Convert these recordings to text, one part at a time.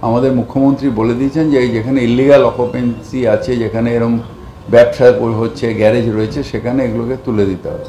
আমাদের মুখ্যমন্ত্রী বলে দিয়েছেন যে যেখানে ইলিগাল অকুপেন্সি আছে, যেখানে এরকম ব্যবসা হচ্ছে, গ্যারেজ রয়েছে, সেখানে এগুলোকে তুলে দিতে হবে।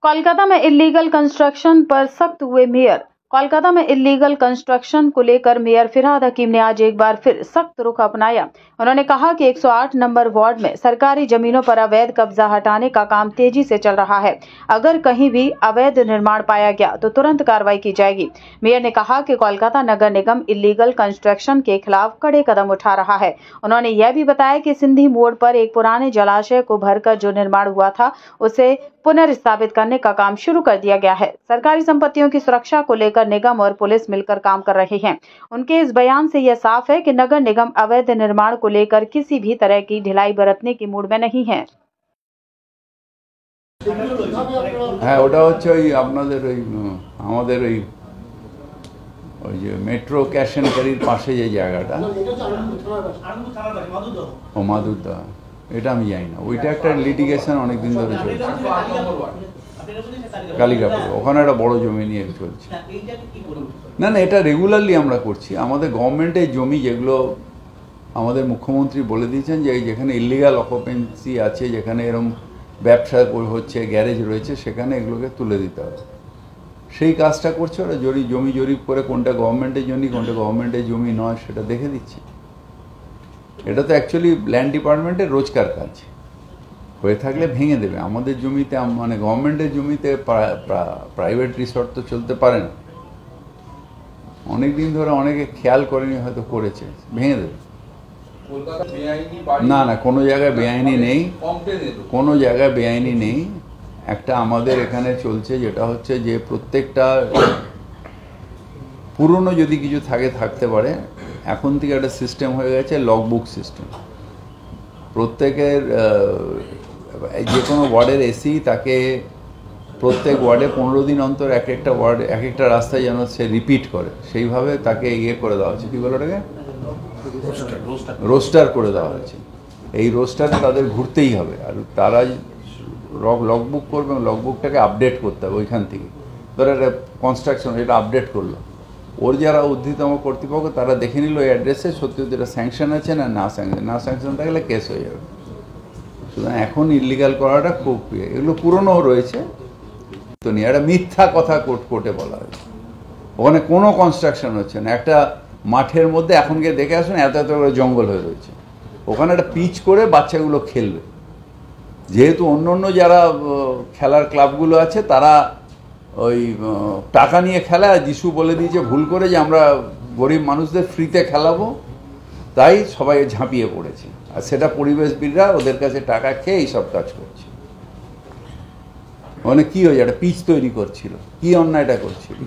कोलकाता में इलीगल कंस्ट्रक्शन पर सख्त हुए मेयर। कोलकाता में इलीगल कंस्ट्रक्शन को लेकर मेयर फिरहाद हकीम ने आज एक बार फिर सख्त रुख अपनाया। उन्होंने कहा कि 108 नंबर वार्ड में सरकारी जमीनों पर अवैध कब्जा हटाने का काम तेजी से चल रहा है। अगर कहीं भी अवैध निर्माण पाया गया तो तुरंत कार्रवाई की जाएगी। मेयर ने कहा कि कोलकाता नगर निगम इलीगल कंस्ट्रक्शन के खिलाफ कड़े कदम उठा रहा है। उन्होंने यह भी बताया कि सिंधी मोड़ पर एक पुराने जलाशय को भरकर जो निर्माण हुआ था उसे पुनर्स्थापित करने का काम शुरू कर दिया गया है। सरकारी संपत्तियों की सुरक्षा को लेकर निगम और पुलिस मिलकर काम कर रहे हैं। उनके इस बयान से यह साफ है कि नगर निगम अवैध निर्माण को लेकर किसी भी तरह की ढिलाई बरतने की मूड में नहीं है। হ্যাঁ, ওটা হচ্ছে ওই আপনাদের ওই আমাদের ওই যে মেট্রো ক্যাশ অ্যান্ড ক্যারির পাশে যে জায়গাটা, ও মাদুরদা, এটা আমি জানি না। ওইটা একটা লিটিগেশন অনেকদিন ধরে চলছে কালিকাপুর, ওখানে একটা বড় জমি নিয়ে চলছে। না না, এটা রেগুলারলি আমরা করছি। আমাদের গভর্নমেন্টের জমি যেগুলো আমাদের মুখ্যমন্ত্রী বলে দিয়েছেন যে যেখানে ইলিগাল অকুপেন্সি আছে, যেখানে এরকম ব্যবসা হচ্ছে, গ্যারেজ রয়েছে, সেখানে এগুলোকে তুলে দিতে হবে। সেই কাজটা করছে ওরা। জমি জরিপ করে কোনটা গভর্নমেন্টের জমি, কোনটা গভর্নমেন্টের জমি নয়, সেটা দেখে দিচ্ছে। এটা তো অ্যাকচুয়ালি ল্যান্ড ডিপার্টমেন্টের রোজকার কাজ। হয়ে থাকলে ভেঙে দেবে। আমাদের জমিতে, মানে গভর্নমেন্টের জমিতে প্রাইভেট রিসর্ট তো চলতে পারে না। অনেকদিন ধরে অনেকে খেয়াল করেনি, হয়তো করেছে, ভেঙে দেবে। না না, কোনো জায়গায় বেআইনি নেই, কোনো জায়গায় বেআইনি নেই। একটা আমাদের এখানে চলছে যেটা হচ্ছে যে প্রত্যেকটা পুরনো যদি কিছু থাকতে পারে, এখন থেকে একটা সিস্টেম হয়ে গেছে, লগবুক সিস্টেম। প্রত্যেকের যে কোনো ওয়ার্ডের এসি তাকে প্রত্যেক ওয়ার্ডে 15 দিন অন্তর এক একটা ওয়ার্ড, এক একটা রাস্তায় যেন সে রিপিট করে, সেইভাবে তাকে করে দেওয়া হচ্ছে। কী বলে ওটাকে? রোস্টার করে দেওয়া হয়েছে। এই রোস্টারে তাদের ঘুরতেই হবে, আর তারা লগবুক করবে, লগবুকটাকে আপডেট করতে হবে ওইখান থেকে। ধরো একটা কনস্ট্রাকশন, এটা আপডেট করলো, ওর যারা ঊর্ধ্বতম কর্তৃপক্ষ তারা দেখে নিল ওই অ্যাড্রেসে সত্যি এটা স্যাংশন আছে না স্যাংশন থাকলে কেস হয়ে যাবে। সুতরাং এখন ইলিগাল করাটা খুব, এগুলো পুরনো রয়েছে তো নিয়ে একটা মিথ্যা কথা কোর্টে বলা হয়েছে। ওখানে কোনো কনস্ট্রাকশন হচ্ছে না। একটা মাঠের মধ্যে এখন গিয়ে দেখে আসুন, এত এত করে জঙ্গল হয়ে রয়েছে। ওখানে একটা পিচ করে বাচ্চাগুলো খেলবে। যেহেতু অন্য যারা খেলার ক্লাবগুলো আছে তারা ওই টাকা নিয়ে খেলা, যিশু বলে দিয়েছে ভুল করে যে আমরা গরিব মানুষদের ফ্রিতে খেলাবো, তাই সবাই ঝাঁপিয়ে পড়েছে। আর সেটা পরিবেশবিদরা ওদের কাছে টাকা খেয়ে এইসব কাজ করছে। মানে কি হয়েছে, একটা পিচ তৈরি করছিল, কি অন্যায়টা করছিল।